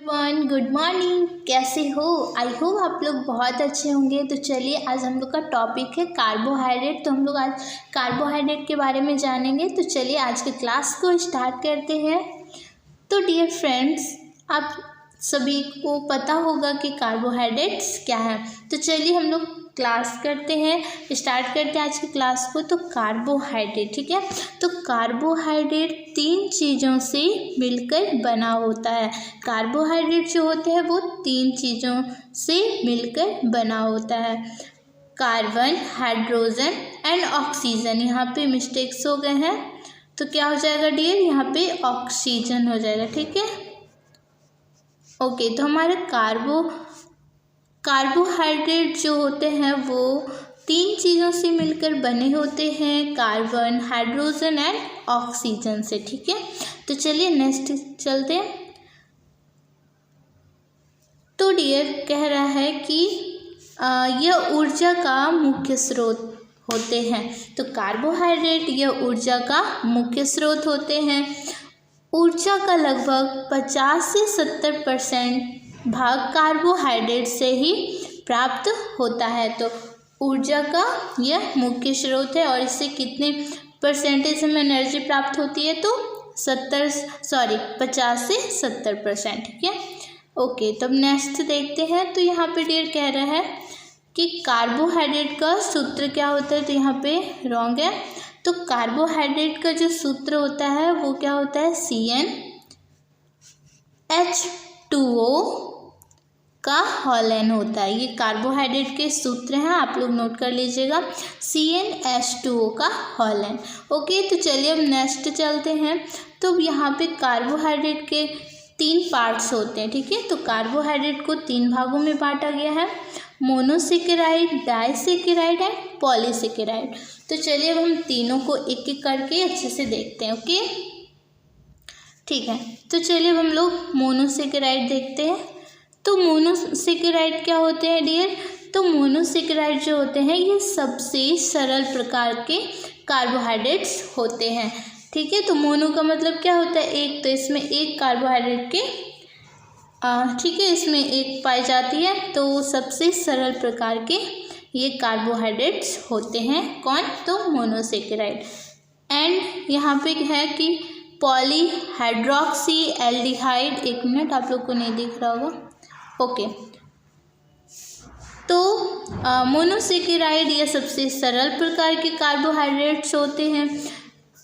Everyone, good morning. कैसे हो? I hope आप लोग बहुत अच्छे होंगे। तो चलिए, आज हम लोग का टॉपिक है कार्बोहाइड्रेट। तो हम लोग आज कार्बोहाइड्रेट के बारे में जानेंगे। तो चलिए आज के क्लास को स्टार्ट करते हैं। तो डियर फ्रेंड्स, आप सभी को पता होगा कि कार्बोहाइड्रेट्स क्या है। तो चलिए हम लोग क्लास करते हैं, स्टार्ट करते हैं आज की क्लास को। तो कार्बोहाइड्रेट, ठीक है। तो कार्बोहाइड्रेट 3 चीज़ों से मिलकर बना होता है। कार्बोहाइड्रेट जो होते हैं वो 3 चीज़ों से मिलकर बना होता है। Carbon, hydrogen and oxygen. यहाँ पे मिस्टेक्स हो गए हैं, तो क्या हो जाएगा डियर? यहाँ पे ऑक्सीजन हो जाएगा, ठीक है। ओके, तो हमारे कार्बोहाइड्रेट जो होते हैं वो 3 चीज़ों से मिलकर बने होते हैं, कार्बन, हाइड्रोजन एंड ऑक्सीजन से, ठीक है। तो चलिए नेक्स्ट चलते हैं। तो डियर कह रहा है कि यह ऊर्जा का मुख्य स्रोत होते हैं। तो कार्बोहाइड्रेट यह ऊर्जा का मुख्य स्रोत होते हैं। ऊर्जा का लगभग 50 से 70% भाग कार्बोहाइड्रेट से ही प्राप्त होता है। तो ऊर्जा का यह मुख्य स्रोत है और इससे कितने परसेंटेज हमें एनर्जी प्राप्त होती है? तो 50 से 70%, ठीक है। ओके, तब नेक्स्ट देखते हैं। तो यहाँ पे डियर कह रहा है कि कार्बोहाइड्रेट का सूत्र क्या होता है। तो यहाँ पे रॉन्ग है। तो कार्बोहाइड्रेट का जो सूत्र होता है वो क्या होता है? CnH2O का होल एन होता है। ये कार्बोहाइड्रेट के सूत्र हैं, आप लोग नोट कर लीजिएगा। CnH2O का होल एन। ओके, तो चलिए अब नेक्स्ट चलते हैं। तो यहाँ पे कार्बोहाइड्रेट के 3 पार्ट्स होते हैं, ठीक है। तो कार्बोहाइड्रेट को 3 भागों में बांटा गया है, मोनोसेकेराइड, डाइसेकेराइड एंड पॉलीसेकेराइड। तो चलिए अब हम तीनों को एक एक करके अच्छे से देखते हैं। ओके, ठीक है। तो चलिए अब हम लोग मोनोसेकेराइड देखते हैं। तो मोनोसेकेराइड क्या होते हैं डियर? तो मोनोसेकेराइड जो होते हैं ये सबसे सरल प्रकार के कार्बोहाइड्रेट्स होते हैं, ठीक है। तो मोनो का मतलब क्या होता है? एक। तो इसमें एक कार्बोहाइड्रेट के ठीक है, इसमें एक पाई जाती है। तो सबसे सरल प्रकार के ये कार्बोहाइड्रेट्स होते हैं। कौन? तो मोनोसेकेराइड। एंड यहाँ पे है कि पॉलीहाइड्रोक्सी एल्डिहाइड। एक मिनट, आप लोग को नहीं दिख रहा होगा। ओके, तो मोनोसेकेराइड ये सबसे सरल प्रकार के कार्बोहाइड्रेट्स होते हैं।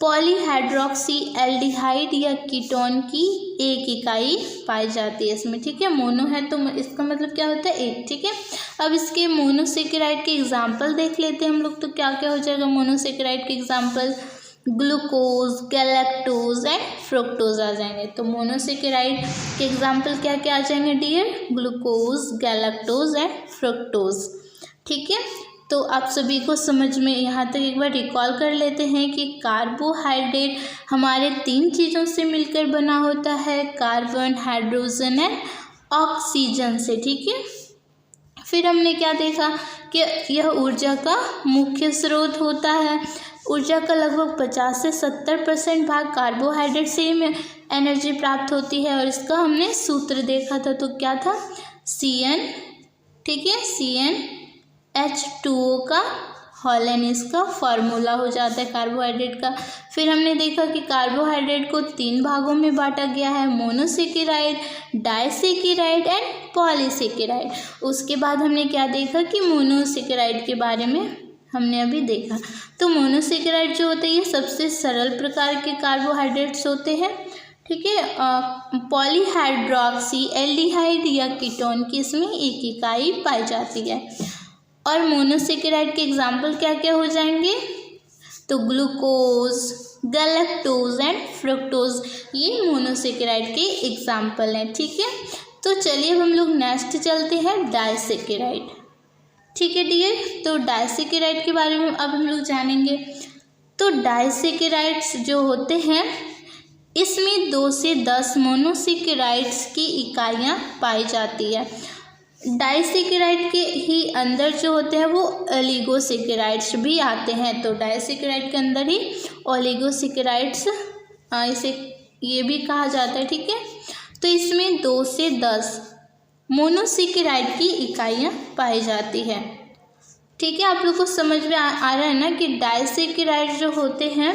पॉलीहाइड्रोक्सी एल्डिहाइड या कीटोन की एक इकाई पाई जाती है इसमें, ठीक है। मोनो है तो इसका मतलब क्या होता है? एक, ठीक है। अब इसके मोनोसेकेराइड के एग्जाम्पल देख लेते हैं हम लोग। तो क्या क्या हो जाएगा मोनोसेकेराइड के example? Glucose, galactose and fructose आ जाएंगे। तो मोनोसेकेराइड के एग्जाम्पल क्या क्या आ जाएंगे dear? Glucose, galactose and fructose, ठीक है। तो आप सभी को समझ में यहाँ तक एक बार रिकॉल कर लेते हैं कि कार्बोहाइड्रेट हमारे 3 चीज़ों से मिलकर बना होता है, कार्बन, हाइड्रोजन एंड ऑक्सीजन से, ठीक है। फिर हमने क्या देखा कि यह ऊर्जा का मुख्य स्रोत होता है। ऊर्जा का लगभग 50 से 70% भाग कार्बोहाइड्रेट से ही एनर्जी प्राप्त होती है। और इसका हमने सूत्र देखा था, तो क्या था? Cn, ठीक है। CnH2O का होल एन इसका फॉर्मूला हो जाता है कार्बोहाइड्रेट का। फिर हमने देखा कि कार्बोहाइड्रेट को 3 भागों में बांटा गया है, मोनोसेकेराइड, डाइसेकेराइड एंड पॉलीसेकेराइड। उसके बाद हमने क्या देखा कि मोनोसेकेराइड के बारे में हमने अभी देखा। तो मोनोसेकेराइड जो होते हैं ये सबसे सरल प्रकार के कार्बोहाइड्रेट्स होते हैं, ठीक है। पॉलीहाइड्रोक्सी एल्डिहाइड या कीटोन की इसमें एक इकाई पाई जाती है। और मोनोसेकेराइड के एग्जाम्पल क्या क्या हो जाएंगे? तो ग्लूकोज, गैलेक्टोज एंड फ्रुक्टोज, ये मोनोसेकेराइड के एग्जाम्पल हैं, ठीक है। तो चलिए अब हम लोग नेक्स्ट चलते हैं, डाइसेकेराइड, ठीक है डियर। तो डाइसेकेराइड के बारे में अब हम लोग जानेंगे। तो डाइसेकेराइड्स जो होते हैं इसमें 2 से 10 मोनोसेकेराइड्स की इकाइयाँ पाई जाती है। डाइसेकेराइड के ही अंदर जो होते हैं वो ओलिगोसेकेराइड्स भी आते हैं। तो डाइसेकेराइड के अंदर ही ओलिगोसेकेराइड्स इसे ये भी कहा जाता है, ठीक है। तो इसमें 2 से 10 मोनोसेकेराइड की इकाइयाँ पाई जाती है। ठीक है, आप लोग को समझ में आ रहा है ना कि डाइसेकेराइड जो होते हैं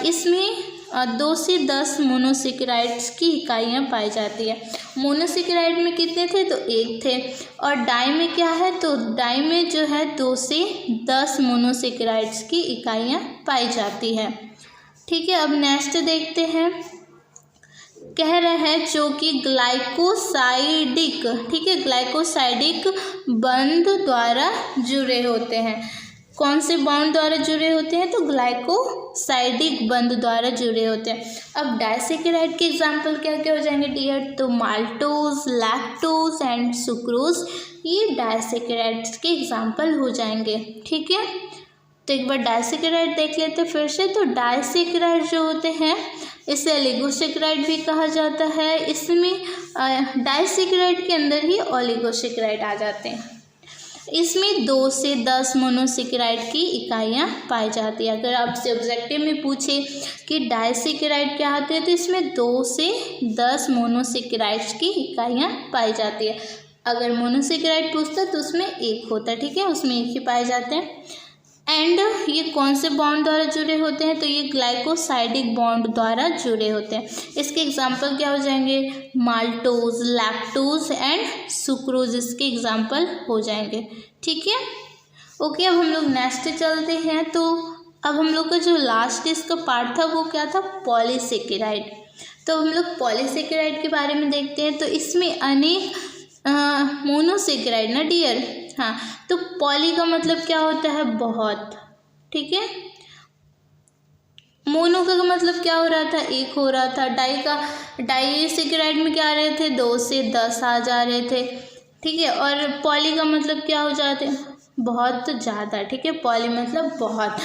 इसमें 2 से 10 मोनोसेकेराइड्स की इकाइयाँ पाई जाती है। मोनोसेकेराइड में कितने थे? तो 1 थे। और डाई में क्या है? तो डाई में जो है 2 से 10 मोनोसेकेराइड्स की इकाइयाँ पाई जाती है। ठीक है, अब नेक्स्ट देखते हैं। कह रहा है जो कि ग्लाइकोसाइडिक, ठीक है, ग्लाइकोसाइडिक बंध द्वारा जुड़े होते हैं। कौन से बॉन्ड द्वारा जुड़े होते हैं? तो ग्लाइकोसाइडिक बंध द्वारा जुड़े होते हैं। अब डाइसेकेराइड के एग्जाम्पल क्या क्या हो जाएंगे डियर? तो माल्टोज, लैक्टोज एंड सुक्रोज, ये डाइसेकेराइड्स के एग्जाम्पल हो जाएंगे। ठीक है, तो एक बार डाइसेकेराइड देख लेते हैं फिर से। तो डाइसेकेराइड जो होते हैं इसे ओलिगोसेकेराइड भी कहा जाता है। इसमें डाइसेकेराइड के अंदर ही ओलिगोसेकेराइड आ जाते हैं। इसमें 2 से 10 मोनोसेकेराइड की इकाइयाँ पाई जाती है। अगर आपसे ऑब्जेक्टिव में पूछे कि डाइसेकेराइड क्या होते हैं तो इसमें 2 से 10 मोनोसेकेराइड्स की इकाइयाँ पाई जाती है। अगर मोनोसेकेराइड पूछता तो उसमें 1 होता है। ठीक है, उसमें 1 ही पाए जाते हैं। एंड ये कौन से बॉन्ड द्वारा जुड़े होते हैं? तो ये ग्लाइकोसाइडिक बॉन्ड द्वारा जुड़े होते हैं। इसके एग्जाम्पल क्या हो जाएंगे? माल्टोज, लैक्टोज एंड सुक्रोज इसके एग्जाम्पल हो जाएंगे। ठीक है, ओके, अब हम लोग नेक्स्ट चलते हैं। तो अब हम लोग का जो लास्ट इसका पार्ट था वो क्या था? पॉलीसेकेराइड। तो हम लोग पॉलीसेकेराइड के बारे में देखते हैं। तो इसमें अनेक मोनोसेकेराइड ना डियर, हाँ, तो पॉली का मतलब क्या होता है? बहुत। ठीक है, मोनो का मतलब क्या हो रहा था? 1 हो रहा था। डाइसेकेराइड में क्या आ रहे थे? 2 से 10 आ जा रहे थे। ठीक है, और पॉली का मतलब क्या हो जाते? बहुत ज़्यादा। ठीक है, पॉली मतलब बहुत।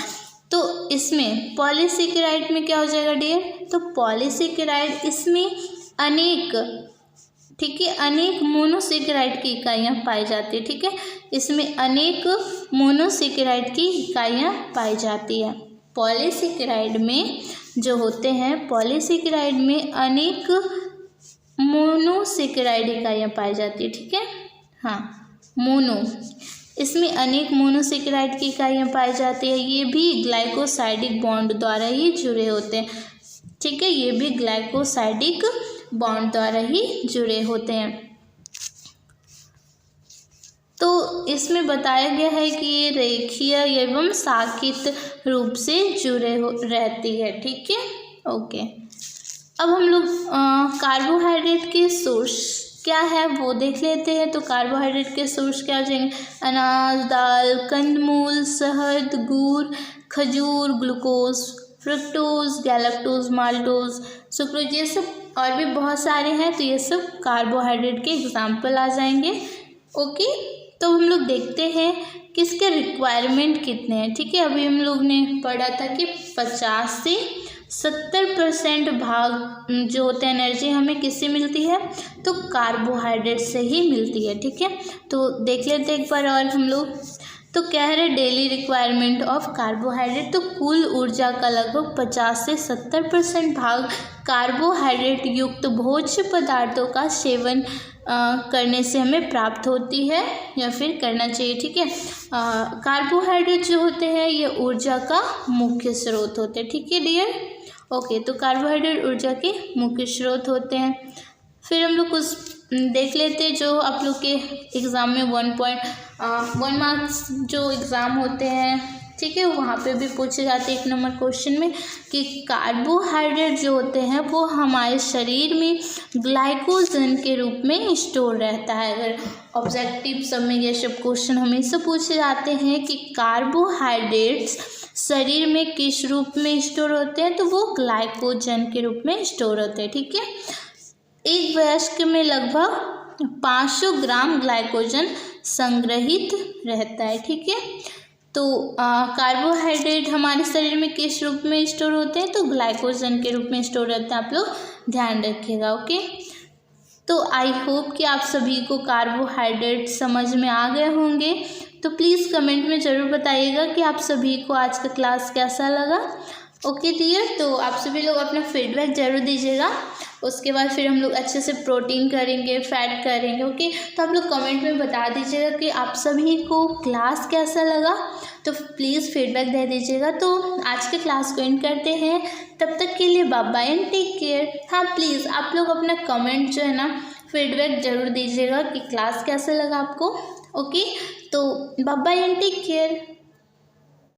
तो इसमें पॉलीसेकेराइड में क्या हो जाएगा डियर? तो पॉलीसेकेराइड इसमें अनेक, ठीक है, अनेक मोनोसेकेराइड की इकाइयाँ पाई जाती है। ठीक है, इसमें अनेक मोनोसेकेराइड की इकाइयाँ पाई जाती है। पॉलीसेकेराइड में जो होते हैं, पॉलीसेकेराइड में अनेक मोनोसेकेराइड इकाइयाँ पाई जाती है। ठीक है, हाँ, मोनो, इसमें अनेक मोनोसेकेराइड की इकाइयाँ पाई जाती है। ये भी ग्लाइकोसाइडिक बॉन्ड द्वारा ही जुड़े होते हैं। ठीक है, ये भी ग्लाइकोसाइडिक बॉन्ड द्वारा ही जुड़े होते हैं। तो इसमें बताया गया है कि ये रेखीय एवं साकित रूप से जुड़े रहती है। ठीक है, ओके, अब हम लोग कार्बोहाइड्रेट के सोर्स क्या है वो देख लेते हैं। तो कार्बोहाइड्रेट के सोर्स क्या हो जाएंगे? अनाज, दाल, कंदमूल, शहद, गुड़, खजूर, glucose, fructose, galactose, maltose, sucrose, ये सब और भी बहुत सारे हैं। तो ये सब कार्बोहाइड्रेट के एग्जाम्पल आ जाएंगे। ओके, तो हम लोग देखते हैं कि इसके रिक्वायरमेंट कितने हैं। ठीक है, अभी हम लोग ने पढ़ा था कि 50 से 70% भाग जो होता है एनर्जी हमें किससे मिलती है? तो कार्बोहाइड्रेट से ही मिलती है। ठीक है, तो देख लेते हैं एक बार और हम लोग। तो कह रहे डेली रिक्वायरमेंट ऑफ कार्बोहाइड्रेट, तो कुल ऊर्जा का लगभग 50 से 70% भाग कार्बोहाइड्रेट युक्त भोज्य पदार्थों का सेवन करने से हमें प्राप्त होती है या फिर करना चाहिए। ठीक है, कार्बोहाइड्रेट जो होते हैं ये ऊर्जा का मुख्य स्रोत होते हैं। ठीक है डियर, ओके, तो कार्बोहाइड्रेट ऊर्जा के मुख्य स्रोत होते हैं। फिर हम लोग कुछ देख लेते हैं जो आप लोग के एग्ज़ाम में 1 मार्क्स जो एग्ज़ाम होते हैं। ठीक है, वहाँ पे भी पूछे जाते हैं 1 नंबर क्वेश्चन में कि कार्बोहाइड्रेट जो होते हैं वो हमारे शरीर में ग्लाइकोजन के रूप में स्टोर रहता है। अगर ऑब्जेक्टिव सब में ये सब क्वेश्चन हमेशा पूछे जाते हैं कि कार्बोहाइड्रेट्स शरीर में किस रूप में स्टोर होते हैं, तो वो ग्लाइकोजन के रूप में स्टोर होते हैं। ठीक है, एक वयस्क में लगभग 500 ग्राम ग्लाइकोजन संग्रहित रहता है। ठीक है, तो कार्बोहाइड्रेट हमारे शरीर में किस रूप में स्टोर होते हैं? तो ग्लाइकोजन के रूप में स्टोर रहते हैं। आप लोग ध्यान रखिएगा। ओके, तो आई होप कि आप सभी को कार्बोहाइड्रेट समझ में आ गए होंगे। तो प्लीज़ कमेंट में ज़रूर बताइएगा कि आप सभी को आज का क्लास कैसा लगा। ओके डियर, तो आप सभी लोग अपना फीडबैक ज़रूर दीजिएगा। उसके बाद फिर हम लोग अच्छे से प्रोटीन करेंगे, फैट करेंगे। ओके, तो आप लोग कमेंट में बता दीजिएगा कि आप सभी को क्लास कैसा लगा, तो प्लीज़ फीडबैक दे दीजिएगा। तो आज के क्लास को एंड करते हैं, तब तक के लिए bye bye and take care. हाँ प्लीज़ आप लोग अपना कमेंट जो है ना फीडबैक ज़रूर दीजिएगा कि क्लास कैसा लगा आपको। ओके, तो bye bye and take care.